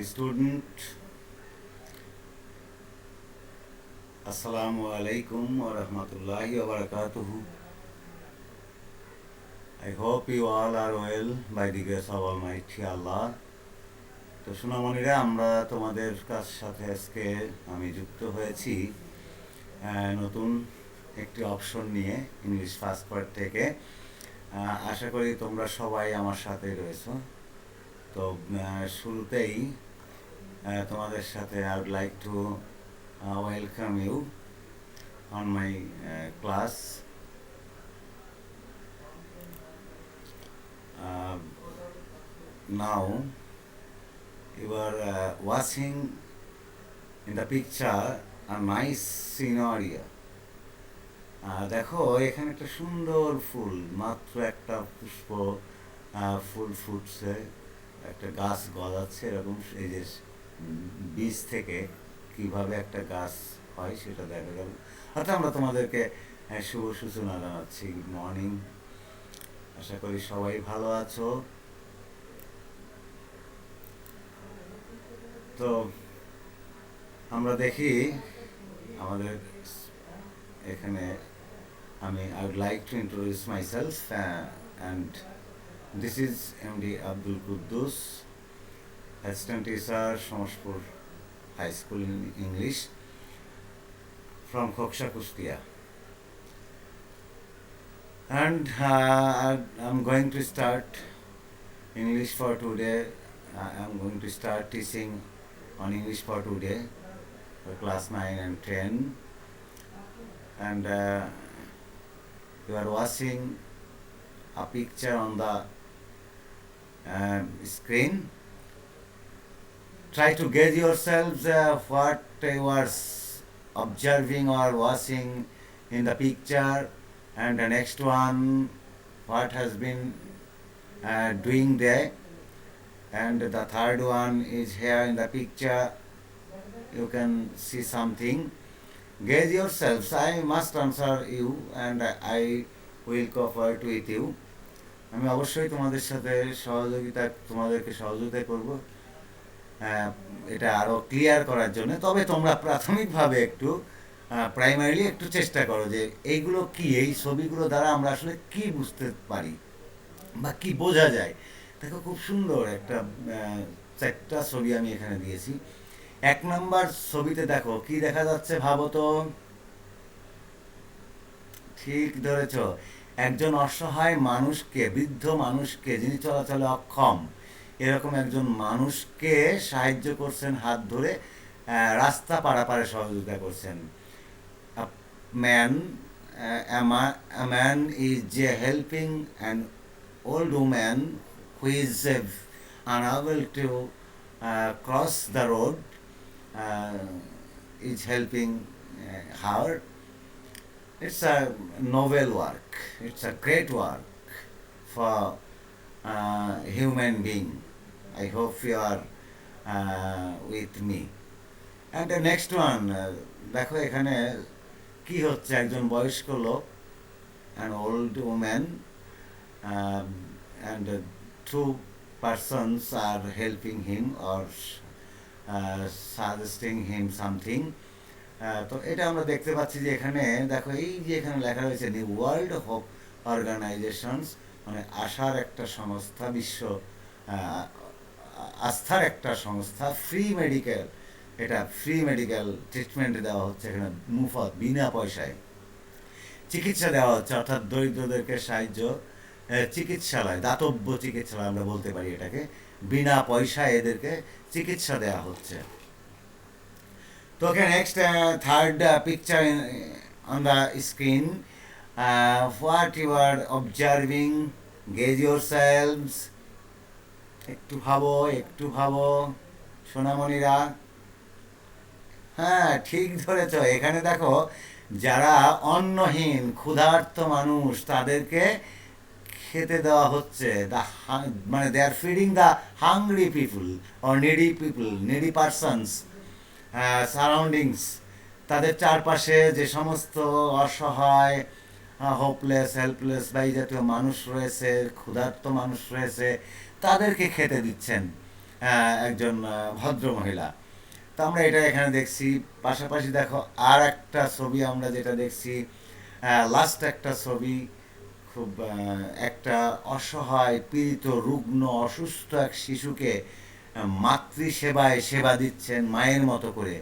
My student, Assalamu alaikum wa rahmatullahi wa barakatuhu. I hope you all are well by the grace of Almighty Allah. তো সোনামণিরা, আমরা তোমাদের সাথে আজকে আমি যুক্ত হয়েছি নতুন একটি অপশন নিয়ে ইংলিশ ফার্স্ট পার্ট থেকে। আশা করি তোমরা সবাই আমার সাথে রয়েছো। তো শুরুতেই তোমাদের সাথে I would like to welcome you on my class. Now you are watching in the picture a nice scenario. দেখো, এখানে একটা সুন্দর ফুল, মাত্র একটা পুষ্প ফুল ফুটছে, একটা গাছ গজাচ্ছে। এরকম এই যে বীজ থেকে কিভাবে একটা গাছ হয় সেটা দেখা গেল। অর্থাৎ আমরা তোমাদেরকে শুভ সূচনা জানাচ্ছি। গুড মর্নিং, আশা করি সবাই ভালো আছো। তো আমরা দেখি আমাদের এখানে I would like to introduce myself and this is MD Abdul Quddus, assistant teacher, Shamashpur High School in English from Khoksha, Kustia. And I'm going to start English for today. I'm going to start teaching on English for today for class 9 and 10. And you are watching a picture on the screen. Try to gauge yourselves what you are observing or watching in the picture, and the next one what has been doing there, and the third one is here in the picture. You can see something. Gauge yourselves. I must answer you and I will cooperate with you. আমি অবশ্যই তোমাদেরকে সহযোগিতা করব এটা আরো clear করার জন্য। তবে তোমরা প্রাথমিকভাবে একটু প্রাইমারিলি একটু চেষ্টা করো যে এইগুলো কি, এই ছবিগুলো দ্বারা আমরা আসলে কি বুঝতে পারি বা কি বোঝা যায়। দেখো, খুব সুন্দর একটা চারটা ছবি আমি এখানে দিয়েছি। এক নম্বর ছবিতে দেখো কি দেখা যাচ্ছে, ভাবো তো। ঠিক ধরেছ, একজন অসহায় মানুষকে, বৃদ্ধ মানুষকে, যিনি চলাচলে অক্ষম, এরকম একজন মানুষকে সাহায্য করছেন, হাত ধরে রাস্তা পারাপারে সহযোগিতা করছেন। A man is helping an old woman who is unable to cross the road, is helping her. It's a noble work. It's a great work for human being. I hope you are with me. And the next one, দেখো এখানে কি হচ্ছে, একজন বয়স্ক লোক, an old woman, and two persons are helping him or suggesting him something. তো এটা আমরা দেখতে পাচ্ছি যে এখানে দেখো, এই যে এখানে লেখা রয়েছে দি ওয়ার্ল্ড হোপ অর্গানাইজেশনস, মানে আশার একটা সংস্থা, বিশ্ব আস্থার একটা সংস্থা। ফ্রি মেডিকেল, এটা ফ্রি মেডিকেল ট্রিটমেন্ট দেওয়া হচ্ছে এখানে, মুফত, বিনা পয়সায় চিকিৎসা দেওয়া হচ্ছে। অর্থাৎ দরিদ্রদেরকে সাহায্য, চিকিৎসালয়, দাতব্য চিকিৎসালয় আমরা বলতে পারি এটাকে, বিনা পয়সায় এদেরকে চিকিৎসা দেওয়া হচ্ছে। So, okay, next third picture on the screen. What you are observing, gauge yourselves. একটু ভাবো সোনামণিরা। হ্যাঁ, ঠিক ধরেছ। এখানে দেখো, যারা অন্নহীন, ক্ষুধার্ত মানুষ, তাদেরকে খেতে দেওয়া হচ্ছে। মানে they are feeding the hungry people or needy persons surroundings. তাদের চারপাশে যে সমস্ত অসহায়, হোপলেস, হেল্পলেস বা এই জাতীয় মানুষ রয়েছে, ক্ষুধার্ত মানুষ রয়েছে, তাদেরকে খেতে দিচ্ছেন। একজন ভদ্র মহিলা। তো আমরা এটা এখানে দেখছি। পাশাপাশি দেখো আর একটা ছবি আমরা যেটা দেখছি, লাস্ট একটা ছবি, খুব একটা অসহায় পীড়িত রুগ্ন অসুস্থ এক শিশুকে মাতৃসেবায় সেবা দিচ্ছেন মায়ের মতো করে।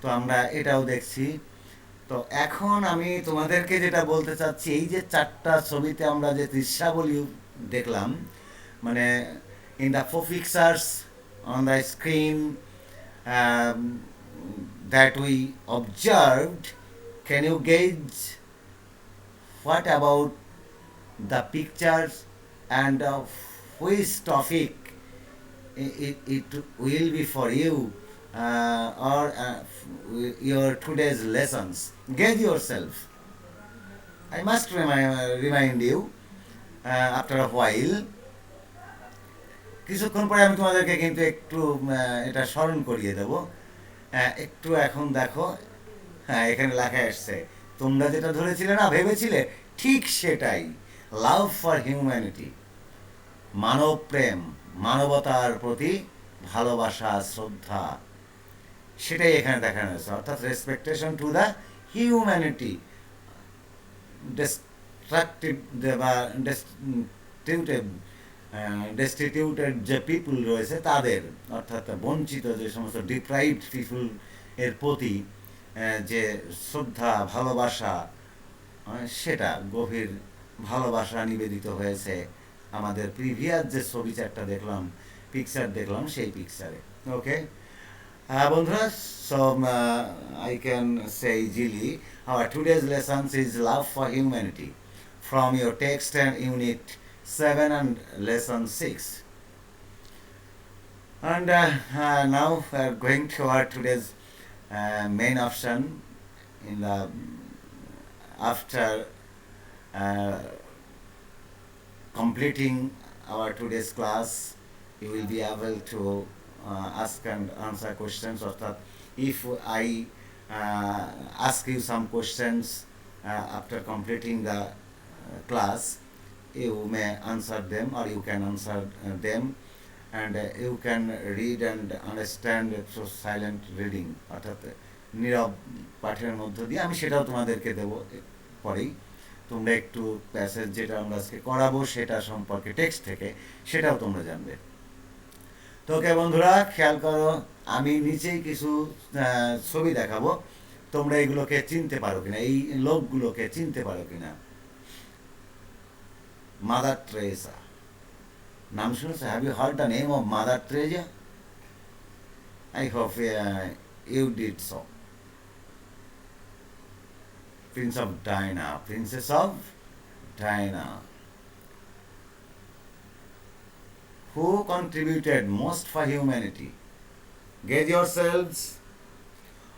তো আমরা এটাও দেখছি। তো এখন আমি তোমাদেরকে যেটা বলতে চাচ্ছি, এই যে চারটা ছবিতে আমরা যে দৃশ্যাবলী দেখলাম, মানে in the four pictures on the screen that we observed, can you gauge what about the pictures and which topic it will be for you or your today's lessons? Gauge yourself. I must remind you after a while. কিছুক্ষণ পরে আমি তোমাদেরকে কিন্তু একটু এটা স্মরণ করিয়ে দেব। একটু এখন দেখো, হ্যাঁ এখানে লেখা এসছে, তোমরা যেটা ধরেছিলে না, ভেবেছিলে, ঠিক সেটাই। লাভ ফর হিউম্যানিটি, মানব প্রেম, মানবতার প্রতি ভালোবাসা, শ্রদ্ধা, সেটাই এখানে দেখানো হয়েছে। অর্থাৎ রেসপেক্টেশন টু দ্য হিউম্যানিটি, ডিস্ট্রাকটিভ বা ডেস্টিটিউটেড যে পিপুল রয়েছে তাদের, অর্থাৎ বঞ্চিত যে সমস্ত ডিপ্রাইভড পিপুল এর প্রতি যে শ্রদ্ধা, ভালোবাসা, সেটা গভীর ভালোবাসা নিবেদিত হয়েছে আমাদের প্রিভিয়াস যে ছবি চারটা দেখলাম, পিকচার দেখলাম, সেই পিকচারে। ওকে বন্ধুরা, so I can say easily our today's lessons is love for humanity from your text and unit 7 and lesson 6. And now we are going to our today's main option. In the after completing our today's class, you will be able to ask and answer questions. Or that if I ask you some questions after completing the class, you may answer them or you can answer them, and you can read and understand through silent reading, অর্থাৎ নীরব পাঠের মধ্য দিয়ে। আমি সেটাও তোমাদেরকে দেবো পরেই। তোমরা একটু প্যাসেজ যেটা আমরা আজকে করাবো সেটা সম্পর্কে টেক্সট থেকে, সেটাও তোমরা জানবে। তো ওকে বন্ধুরা, খেয়াল করো, আমি নিচেই কিছু ছবি দেখাবো, তোমরা এগুলোকে চিনতে পারো কিনা, এই লোকগুলোকে চিনতে পারো কিনা। মাদার টেরেসা নাম শুনেছো? Have you heard the name of Mother Teresa? I hope you did so. Prince of Diana, Princess of Diana, who contributed most for humanity. Get yourselves.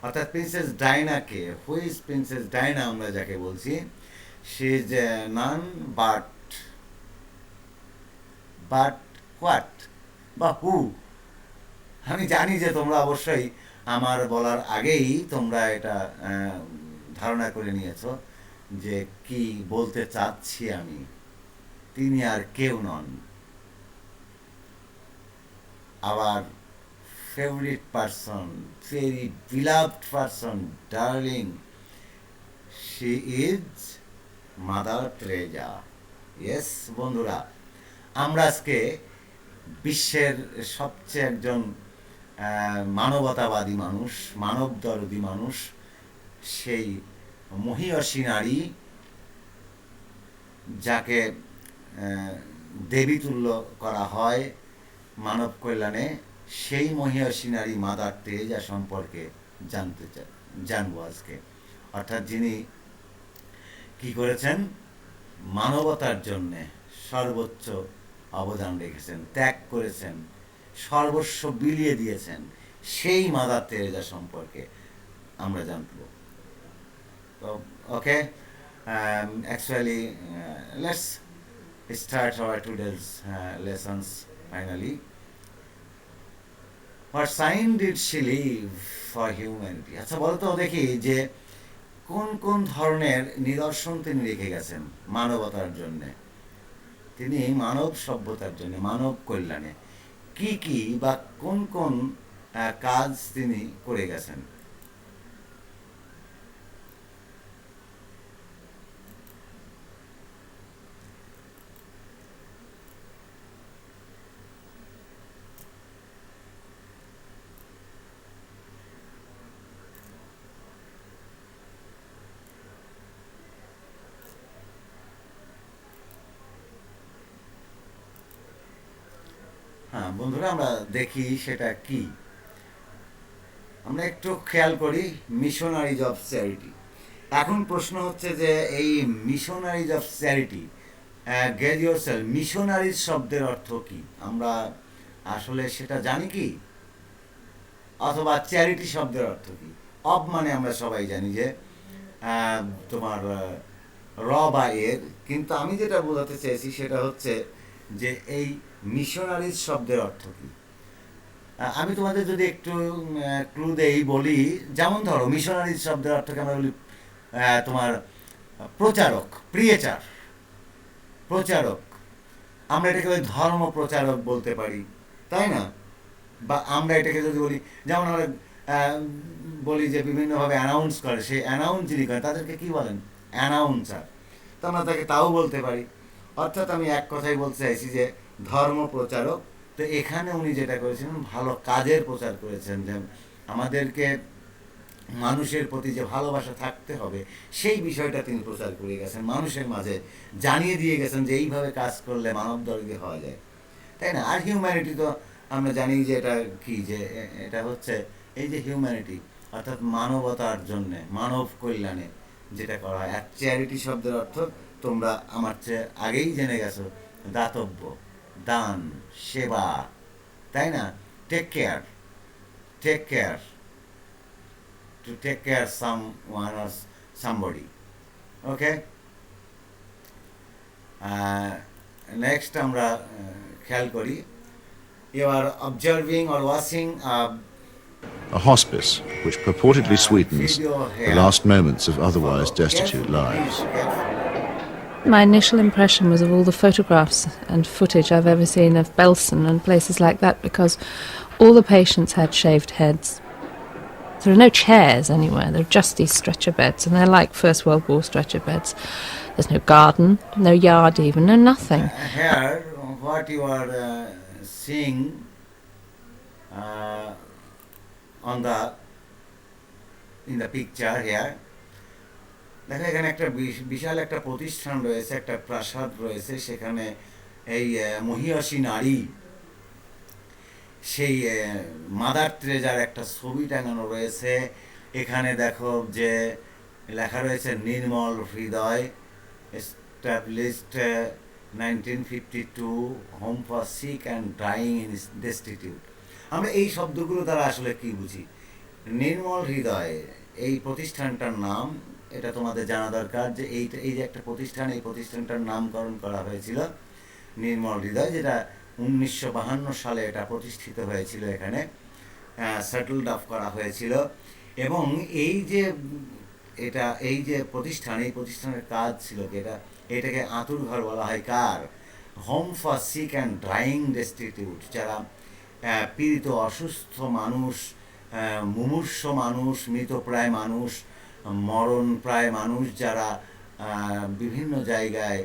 অর্থাৎ প্রিন্সেস ডায়নাকে, হু ইজ প্রিন্সেস ডায়না আমরা যাকে বলছি, she is none but what বা who. আমি জানি যে তোমরা অবশ্যই আমার বলার আগেই তোমরা এটা ধারণা করে নিয়েছো যে কি বলতে চাচ্ছি আমি। তিনি আর কেউ নন, আবার favorite person, very beloved person, darling. She is Mother Teresa. Yes, বন্ধুরা, আমরা আজকে বিশ্বের সবচেয়ে একজন মানবতাবাদী মানুষ, মানবদরদী মানুষ, সেই মহীয়সী নারী, যাকে দেবীতুল্য করা হয় মানব কল্যাণে, সেই মহীয়সী নারী মাদার টেরেসা সম্পর্কে জানবো আজকে। অর্থাৎ যিনি কি করেছেন, মানবতার জন্যে সর্বোচ্চ অবদান রেখেছেন, ত্যাগ করেছেন, সর্বস্ব বিলিয়ে দিয়েছেন, সেই মাদার টেরেসা সম্পর্কে আমরা জানব। তো okay, actually let's start our today's lessons finally. What sign did she leave for humanity? আচ্ছা বলো তো দেখি যে কোন কোন ধরনের নিদর্শন তিনি রেখে গেছেন মানবতার জন্যে, তিনি মানব সভ্যতার জন্য, মানব কল্যাণে কি কি বা কোন কোন কাজ তিনি করে গেছেন। হ্যাঁ বন্ধুরা, আমরা দেখি সেটা কি। আমরা একটু খেয়াল করি মিশনারিজ অফ চ্যারিটি। এখন প্রশ্ন হচ্ছে যে এই Missionaries of Charity, get yourself, missionaries শব্দের অর্থ কি? আমরা আসলে সেটা জানি কি? অথবা চ্যারিটি শব্দের অর্থ কি? অব মানে আমরা সবাই জানি যে আহ, তোমার র বা এর, কিন্তু আমি যেটা বোঝাতে চেয়েছি সেটা হচ্ছে যে এই মিশনারিজ শব্দের অর্থ কি। আমি তোমাদের যদি একটু ক্লু দেই, বলি, যেমন ধরো মিশনারিজ শব্দের অর্থকে আমরা বলি তোমার প্রচারক, প্রিয়েচার, প্রচারক। আমরা এটাকে ওই ধর্ম প্রচারক বলতে পারি, তাই না? বা আমরা এটাকে যদি বলি, যেমন আমরা আহ, বলি যে বিভিন্নভাবে অ্যানাউন্স করে, সেই অ্যানাউন্স যিনি করেন তাদেরকে কি বলেন? অ্যানাউন্সার। তো আমরা তাকে তাও বলতে পারি। অর্থাৎ আমি এক কথাই বলতে চাইছি যে ধর্ম প্রচারক। তো এখানে উনি যেটা করেছেন, ভালো কাজের প্রচার করেছেন, যে আমাদেরকে মানুষের প্রতি যে ভালোবাসা থাকতে হবে সেই বিষয়টা তিনি প্রচার করে গেছেন, মানুষের মাঝে জানিয়ে দিয়ে গেছেন যে এইভাবে কাজ করলে মানব দর্গে হওয়া যায়, তাই না? আর হিউম্যানিটি তো আমরা জানি যে এটা কি, যে এটা হচ্ছে এই যে হিউম্যানিটি, অর্থাৎ মানবতার জন্যে, মানব কল্যাণে যেটা করা হয়। আর চ্যারিটি শব্দের অর্থ তোমরা আমার চেয়ে আগেই জেনে গেছো, দাতব্য, দান, সেবা, তাই না? Take care, take care, to take care someone or somebody. Okay. Next আমরা খেয়াল করি, you are observing or watching A hospice which purportedly sweetens video the here. last moments of otherwise Follow destitute carefully, lives. please, carefully. My initial impression was of all the photographs and footage I've ever seen of Belsen and places like that, because all the patients had shaved heads. There are no chairs anywhere, there are just these stretcher beds, and they're like First World War stretcher beds. There's no garden, no yard even, no nothing. Here, what you are seeing uh, on the in the picture here, দেখো এখানে একটা বিশাল একটা প্রতিষ্ঠান রয়েছে, একটা প্রাসাদ রয়েছে, সেখানে এই মহিয়সী নারী, সেই মাদার ট্রেজার একটা ছবি টাঙানো রয়েছে। এখানে দেখো যে লেখা রয়েছে Nirmal Hriday, established 1952, home for sick and ড্রাইং ইন ডেস্টিটিউট। আমরা এই শব্দগুলো দ্বারা আসলে কি বুঝি? নির্মল হৃদয় এই প্রতিষ্ঠানটার নাম, এটা তোমাদের জানা দরকার যে এই যে একটা প্রতিষ্ঠান, এই প্রতিষ্ঠানটার নামকরণ করা হয়েছিল নির্মল হৃদয়, যেটা 1952 সালে এটা প্রতিষ্ঠিত হয়েছিল, এখানে সেটেলড অফ করা হয়েছিল। এবং এই যে এটা, এই যে প্রতিষ্ঠান, এই প্রতিষ্ঠানের কাজ ছিল কি, এটাকে আঁতুর ঘর বলা হয় কার? হোম ফর সিক অ্যান্ড ড্রাইং ডেস্টিটিউট, যারা পীড়িত, অসুস্থ মানুষ, মুমূর্ষ মানুষ, মৃতপ্রায় মানুষ, মরণপ্রায় মানুষ, যারা বিভিন্ন জায়গায়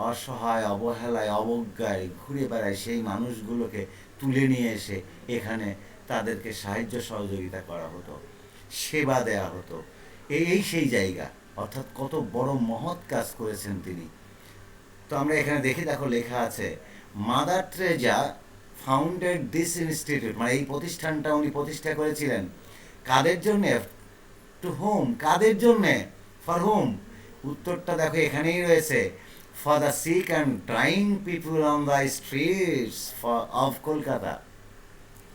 অসহায়, অবহেলায়, অবজ্ঞায় ঘুরে বেড়ায়, সেই মানুষগুলোকে তুলে নিয়ে এসে এখানে তাদেরকে সাহায্য সহযোগিতা করা হতো, সেবা দেয়া হতো। এই সেই জায়গা, অর্থাৎ কত বড় মহৎ কাজ করেছেন তিনি। তো আমরা এখানে দেখি, দেখো লেখা আছে মাদার ট্রেজা ফাউন্ডেড দিস ইনস্টিটিউট, মানে এই প্রতিষ্ঠানটা উনি প্রতিষ্ঠা করেছিলেন কাদের জন্যে? টু হোম, কাদের জন্যে? For whom. উত্তরটা দেখো এখানেই রয়েছে, ফর দ্য সিক অ্যান্ড ড্রাইং people on the streets of Kolkata.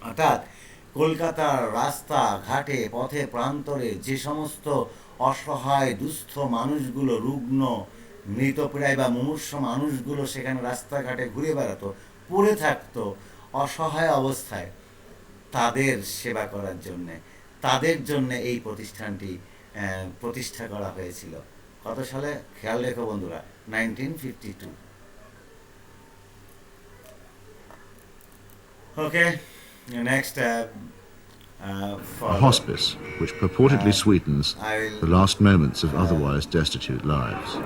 অর্থাৎ কলকাতার রাস্তা ঘাটে, পথে প্রান্তরে যে সমস্ত অসহায় দুস্থ মানুষগুলো, রুগ্ন, মৃতপ্রায় বা মুমূর্ষ মানুষগুলো সেখানে রাস্তাঘাটে ঘুরে বেড়াতো, পড়ে থাকতো অসহায় অবস্থায়, তাদের সেবা করার জন্যে, তাদের জন্যে এই প্রতিষ্ঠানটি প্রতিষ্ঠা করা হয়েছিল। কত সালে? খেয়াল রেখো বন্ধুরা, 1952। Okay, next for A hospice which purportedly sweetens I will the last moments of otherwise destitute lives.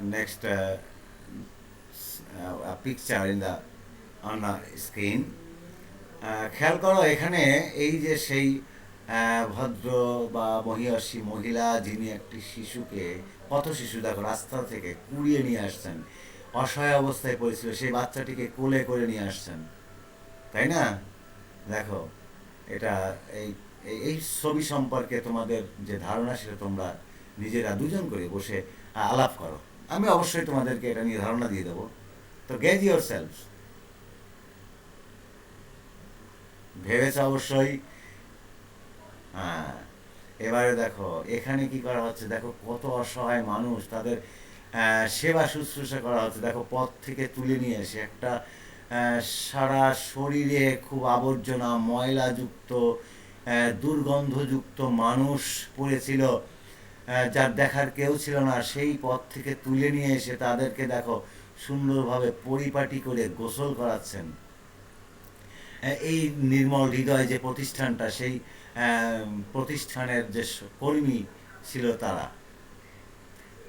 next a picture in the on the screen. খেয়াল করো এখানে এই যে সেই ভদ্র বা মহিয়সী মহিলা যিনি একটি শিশুকে, কত শিশু দেখো রাস্তা থেকে কুড়িয়ে নিয়ে আসছেন, অসহায় অবস্থায় পড়েছিল, সেই বাচ্চাটিকে কোলে করে নিয়ে আসছেন, তাই না? দেখো এটা এই এই ছবি সম্পর্কে তোমাদের যে ধারণা সেটা তোমরা নিজেরা দুজন করে বসে আলাপ করো। আমি অবশ্যই তোমাদেরকে এটা নিয়ে ধারণা দিয়ে দেবো। তো গেজ ইয়োর সেলফ, ভেবেছ অবশ্যই। হ্যাঁ, এবারে দেখো এখানে কি করা হচ্ছে, দেখো কত অসহায় মানুষ, তাদের সেবা শুশ্রূষা করা হচ্ছে। দেখো পথ থেকে তুলে নিয়ে এসে একটা সারা শরীরে খুব আবর্জনা ময়লাযুক্ত দুর্গন্ধযুক্ত মানুষ পড়েছিল, যার দেখার কেউ ছিল না, সেই পথ থেকে তুলে নিয়ে এসে তাদেরকে দেখো সুন্দরভাবে পরিপাটি করে গোসল করাচ্ছেন। এই নির্মল হৃদয় যে প্রতিষ্ঠানটা, সেই প্রতিষ্ঠানের যে কর্মী ছিল তারা।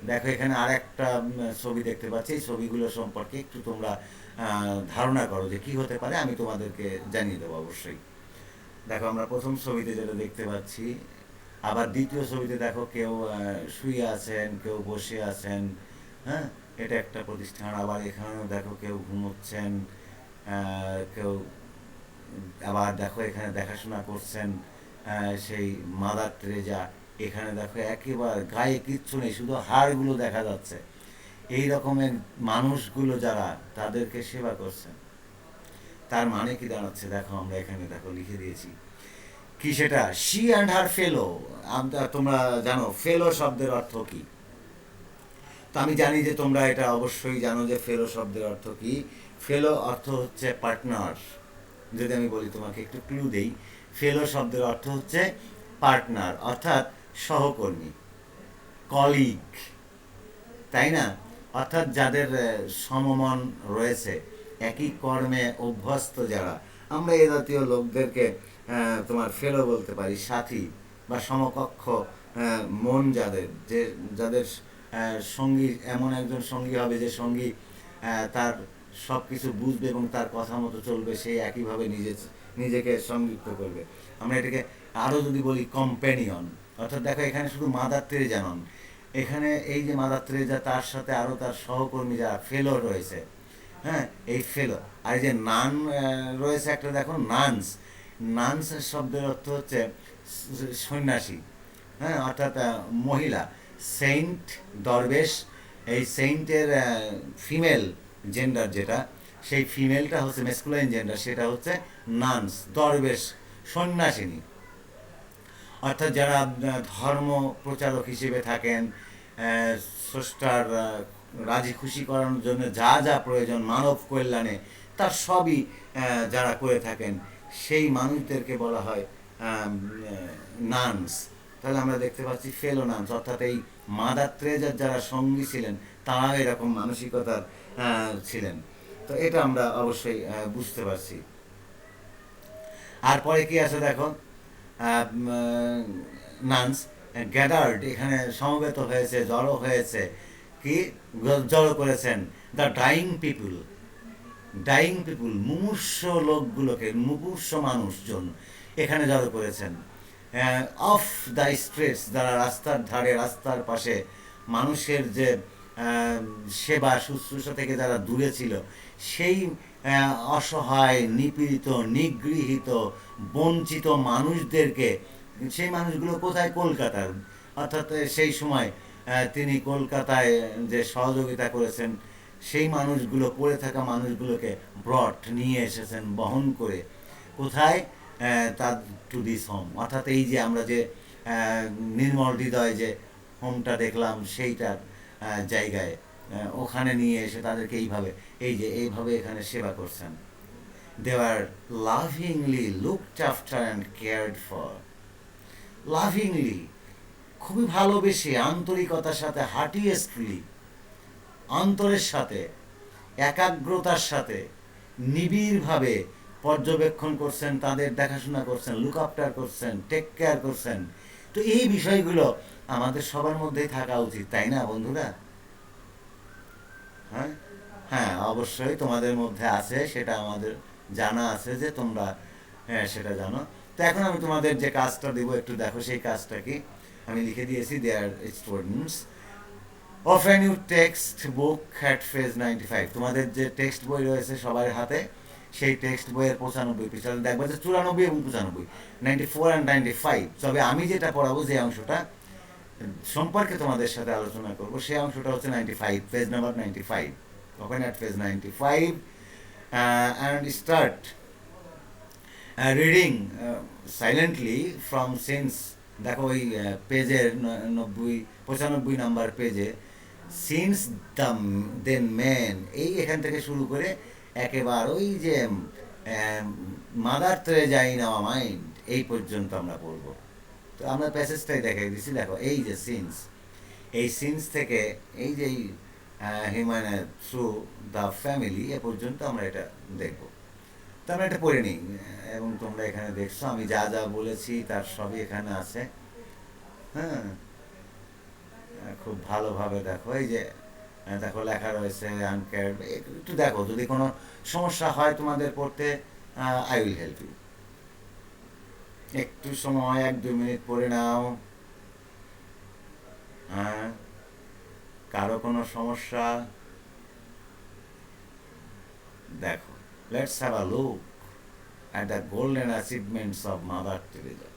দেখো এখানে আর একটা ছবি দেখতে পাচ্ছি, এই ছবিগুলো সম্পর্কে একটু তোমরা ধারণা করো যে কি হতে পারে, আমি তোমাদেরকে জানিয়ে দেবো অবশ্যই। দেখো আমরা প্রথম ছবিতে যেটা দেখতে পাচ্ছি, আবার দ্বিতীয় ছবিতে দেখো কেউ শুয়ে আছেন, কেউ বসে আছেন। হ্যাঁ, এটা একটা প্রতিষ্ঠান। আবার এখানেও দেখো কেউ ঘুমোচ্ছেন, কেউ আবার দেখো এখানে দেখাশোনা করছেন সেই মাদার টেরেজা। এখানে দেখো একেবারে গায়ে কিচ্ছু নেই, শুধু হাড়গুলো দেখা যাচ্ছে। এই রকমের মানুষগুলো যারা তাদেরকে সেবা করছেন, তার মানে কি দাঁড়াচ্ছে দেখো, আমরা এখানে দেখো লিখে দিয়েছি কি সেটা, শি অ্যান্ড হার ফেলো। তোমরা জানো ফেলো শব্দের অর্থ কি? তো আমি জানি যে তোমরা এটা অবশ্যই জানো যে ফেলো শব্দের অর্থ কি। ফেলো অর্থ হচ্ছে পার্টনার। যদি আমি বলি তোমাকে একটু ক্লু দেই, ফেলো শব্দের অর্থ হচ্ছে পার্টনার, অর্থাৎ সহকর্মী, কলিগ, তাই না? অর্থাৎ যাদের সমমন রয়েছে, একই কর্মে অভ্যস্ত যারা, আমরা এ জাতীয় লোকদেরকে তোমার ফেলো বলতে পারি, সাথী বা সমকক্ষ মন যাদের, যে যাদের সঙ্গী, এমন একজন সঙ্গী হবে যে সঙ্গী তার সব কিছু বুঝবে এবং তার কথা মতো চলবে, সেই একইভাবে নিজেকে সংযুক্ত করবে। আমরা এটাকে আরও যদি বলি কম্প্যানিয়ন। অর্থাৎ দেখো এখানে শুধু মাদার তেরেজা নন, এখানে এই যে মাদার তেরেজা তার সাথে আরও তার সহকর্মী যারা ফেলো রয়েছে, হ্যাঁ এই ফেলো। আর এই যে নান রয়েছে একটা, দেখো নানস, নানস শব্দের অর্থ হচ্ছে সন্ন্যাসী, হ্যাঁ অর্থাৎ মহিলা। সেন্ট, দরবেশ, এই সেন্টের ফিমেল জেন্ডার যেটা, সেই ফিমেলটা হচ্ছে মেসকুলাইন জেন্ডার, সেটা হচ্ছে নানস, দরবেশ, সন্ন্যাসিনী। অর্থাৎ যারা ধর্ম প্রচারক হিসেবে থাকেন, স্রষ্টার রাজি খুশি করানোর জন্য যা যা প্রয়োজন মানব কল্যাণে, তার সবই যারা করে থাকেন, সেই মানুষদেরকে বলা হয় নানস। তাহলে আমরা দেখতে পাচ্ছি ফেলো নানস, অর্থাৎ এই মাদার টেরেজার যারা সঙ্গী ছিলেন তারাও এরকম মানসিকতার ছিলেন। তো এটা আমরা অবশ্যই বুঝতে পারছি। আর পরে কি আছে দেখো, নানস গ্যাদার্ড, এখানে সমবেত হয়েছে, জড়ো হয়েছে, কি জড়ো করেছেন দ্য ডাইং পিপুল, ডাইং পিপুল, মুমূর্ষ লোকগুলোকে, মুমূর্ষ মানুষজন এখানে জড়ো করেছেন। অফ দ্য স্ট্রিটস, যারা রাস্তার ধারে, রাস্তার পাশে মানুষের যে সেবা শুশ্রূষা থেকে যারা দূরে ছিল, সেই অসহায়, নিপীড়িত, নিগৃহীত, বঞ্চিত মানুষদেরকে, সেই মানুষগুলো কোথায়? কলকাতার। অর্থাৎ সেই সময় তিনি কলকাতায় যে সহযোগিতা করেছেন, সেই মানুষগুলো, পড়ে থাকা মানুষগুলোকে ব্রট, নিয়ে এসেছেন বহন করে, কোথায়? তার টু দিস হোম। অর্থাৎ এই যে আমরা যে নির্মল হৃদয় যে হোমটা দেখলাম, সেইটার জায়গায় ওখানে নিয়ে এসে তাদেরকে এইভাবে এখানে সেবা করছেন। They were lovingly looked after and cared for. Lovingly, খুবই ভালোবেসে, আন্তরিকতার সাথে, হার্টিয়েস্টলি, অন্তরের সাথে, একাগ্রতার সাথে, নিবিড়ভাবে, পর্যবেক্ষণ করছেন, তাদের দেখাশোনা করছেন, লুক আফটার করছেন, টেক কেয়ার করছেন। তো এই বিষয়গুলো আমাদের সবার মধ্যেই থাকা উচিত, তাই না বন্ধুরা? হ্যাঁ, হ্যাঁ, অবশ্যই তোমাদের মধ্যে আছে, সেটা আমাদের জানা আছে যে তোমরা সেটা জানো। তো এখন আমি তোমাদের যে কাজটা দেবো একটু দেখো, সেই কাজটা কি আমি লিখে দিয়েছি। There students, open your text book at page 95। তোমাদের যে টেক্সট বই রয়েছে সবার হাতে, সেই টেক্সট বইয়ের 95 পৃষ্ঠা দেখবে যে 94 এবং 95, 94 অ্যান্ড 95। তবে আমি যেটা পড়াবো, যে অংশটা সম্পর্কে তোমাদের সাথে আলোচনা করবো, সেই অংশটা হচ্ছে 95, page number 95। Open at page 95 and start reading silently from since. দেখো ওই পেজের 95 নাম্বার পেজে সিন্স দ্য দেন মেন, এই এখান থেকে শুরু করে একেবারে ওই যে mother Teresa in our mind, এই পর্যন্ত আমরা পড়ব। তো আমরা প্যাসেজটাই দেখাই দিচ্ছি। দেখো এই যে সিন্স, এই সিন্স থেকে এই যে হিউম্যান থ্রু দ্য ফ্যামিলি এ পর্যন্ত আমরা এটা দেখব। তো আমরা এটা পড়ে নিই, এবং তোমরা এখানে দেখছো আমি যা যা বলেছি তার সবই এখানে আছে। হ্যাঁ, খুব ভালোভাবে দেখো, এই যে দেখো লেখা রয়েছে আনকেয়ার্ড। একটু দেখো, যদি কোনো সমস্যা হয় তোমাদের পড়তে, আই উইল হেল্প ইউ। একটু সময় 1-2 মিনিট পড়ে নাও। হ্যাঁ, কারো কোনো সমস্যা? দেখো, let's have a look at the golden achievements of Mother Teresa.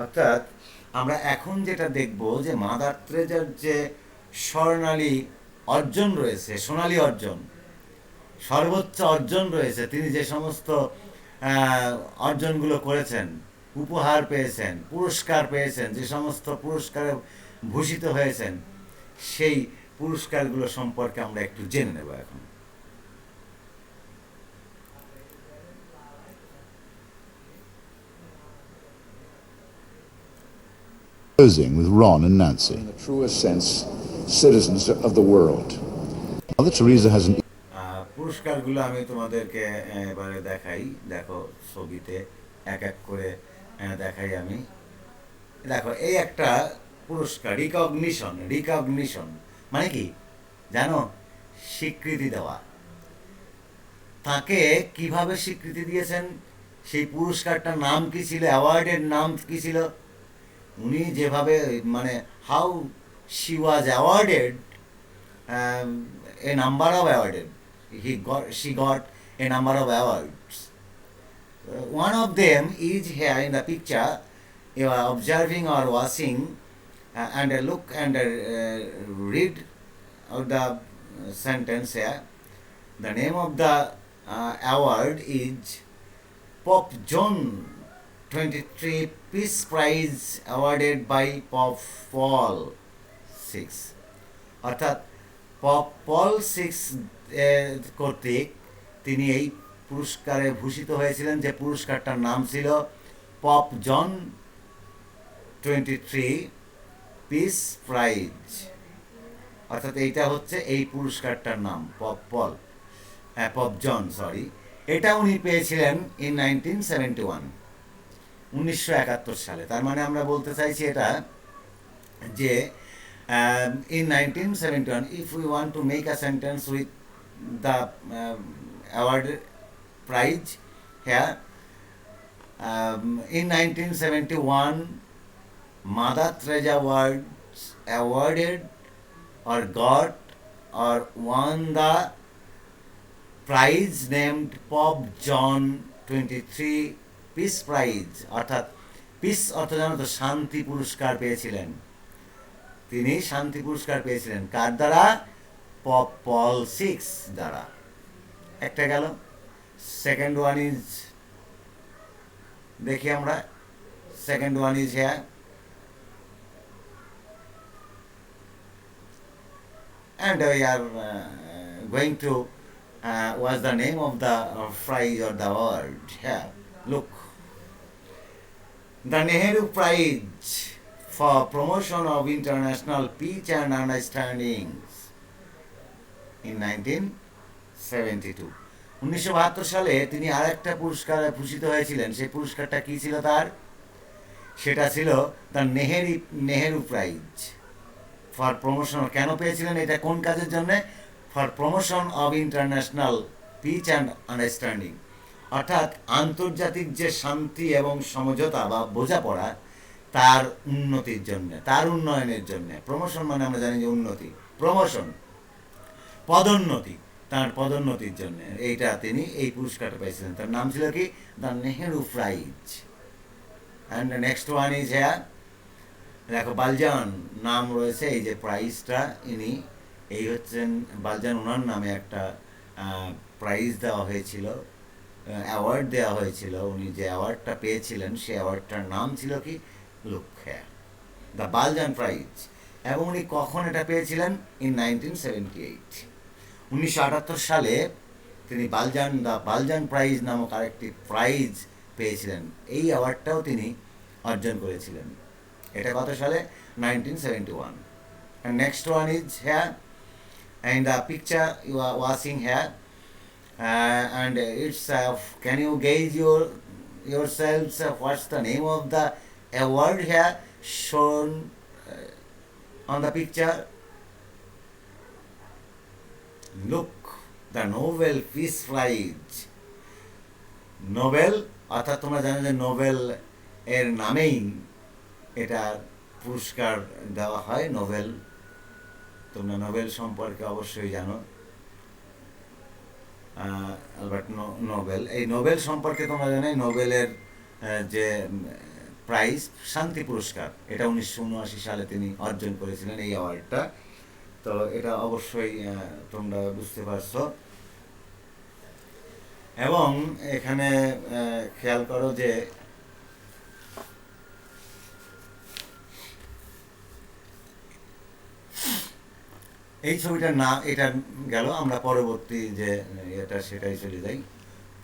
অর্থাৎ আমরা এখন যেটা দেখব, যে মাদার টেরেসার যে স্বর্ণালী অর্জন রয়েছে, সোনালী অর্জন, সর্বোচ্চ অর্জন রয়েছে, তিনি যে সমস্ত অর্জনগুলো করেছেন, উপহার পেয়েছেন, পুরস্কার পেয়েছেন, যে সমস্ত পুরস্কারে ভূষিত হয়েছেন, সেই পুরস্কারগুলো সম্পর্কে আমরা একটু জেনে নেব এখন। Posing with Ron and Nancy. In the truest sense, citizens of the world. Mother Teresa has an পুরস্কারগুলো আমি তোমাদেরকে এবারে দেখাই। দেখো ছবিতে এক এক করে দেখাই আমি। দেখো এই একটা পুরস্কার, রিকগনিশন মানে কি জানো? স্বীকৃতি দেওয়া। তাকে কিভাবে স্বীকৃতি দিয়েছেন, সেই পুরস্কারটার নাম কি ছিল, অ্যাওয়ার্ডের নাম কি ছিল, উনি যেভাবে মানে how she was awarded A number of awarded, she got a number of awards. One of them is here in the picture. You are observing or watching and look and read out the sentence here. The name of the award is Pope John 23 Peace Prize awarded by Pope Paul VI. অর্থাৎ pop পল 6 কর্তৃক তিনি এই পুরস্কারে ভূষিত হয়েছিলেন, যে পুরস্কারটার নাম ছিল পপ জন 23 পিস প্রাইজ। অর্থাৎ এইটা হচ্ছে এই পুরস্কারটার নাম, পপ জন, সরি। এটা উনি পেয়েছিলেন ইন 1971 সালে। তার মানে আমরা বলতে চাইছি এটা যে in 1971, if we want to make a sentence with the award prize here, in 1971, Mother Teresa was awarded or got or won the prize named Pope John 23 Peace Prize। অর্থাৎ পিস অর্থ জানো তো, শান্তি পুরস্কার পেয়েছিলেন তিনি। শান্তি পুরস্কার পেয়েছিলেন কার দ্বারা? পপ পল 6 দ্বারা। একটা গেল। সেকেন্ড ওয়ান ইজ, দেখি আমরা, second one is here. And we are going to what's the name of the prize or the award here? Look, the Nehru Prize for promotion of international peace and understanding in 1972। 1972 সালে তিনি আরেকটা পুরস্কারে ভূষিত হয়েছিলেন। সেই পুরস্কারটা কী ছিল তার? সেটা ছিল তার নেহেরু প্রাইজ ফর প্রমোশন। কেন পেয়েছিলেন এটা? কোন কাজের জন্যে? For promotion of international piece and understanding, অর্থাৎ আন্তর্জাতিক যে শান্তি এবং সমঝোতা বা বোঝাপড়া, তার উন্নতির জন্যে, তার উন্নয়নের জন্যে। প্রমোশন মানে আমরা জানি যে উন্নতি, প্রমোশন পদোন্নতি, তার পদোন্নতির জন্য এইটা তিনি এই পুরস্কারটা পেয়েছিলেন। তার নাম ছিল কি? The Nehru prize. And the next one is here, দেখো বালজান নাম রয়েছে এই যে প্রাইজটা, ইনি এই হচ্ছেন বালজান। ওনার নামে একটা প্রাইজ দেওয়া হয়েছিল, অ্যাওয়ার্ড দেওয়া হয়েছিল। উনি যে অ্যাওয়ার্ডটা পেয়েছিলেন সেই অ্যাওয়ার্ডটার নাম ছিল কি? Look here, the Balzan prize. এবং উনি কখন এটা পেয়েছিলেন? ইন 1978, 1978 সালে তিনি দ্য বালজান প্রাইজ নামক আরেকটি প্রাইজ পেয়েছিলেন। এই অ্যাওয়ার্ডটাও তিনি অর্জন করেছিলেন। এটা কত সালে? 1971. And next one is here, and the picture you are watching here, and it's can you gauge yourselves what's the name of the award here shown on the picture? Look, the Nobel Peace Prize. Nobel, অর্থাৎ তোমরা জানো যে Nobel এর নামেই এটা পুরস্কার দেওয়া হয়, নোবেল। তোমরা নোবেল সম্পর্কে অবশ্যই জানো, আলবার্ট নোবেল। এই নোবেল সম্পর্কে তোমরা জানো, নোবেলের যে প্রাইজ, শান্তি পুরস্কার, এটা 1979 সালে তিনি অর্জন করেছিলেন এই অ্যাওয়ার্ডটা। তো এটা অবশ্যই তোমরা বুঝতে পারছো। এবং এখানে খেয়াল করো যে এই ছবিটার নাম, এটা গেল। আমরা পরবর্তী যে এটা সেটাই চলে যাই।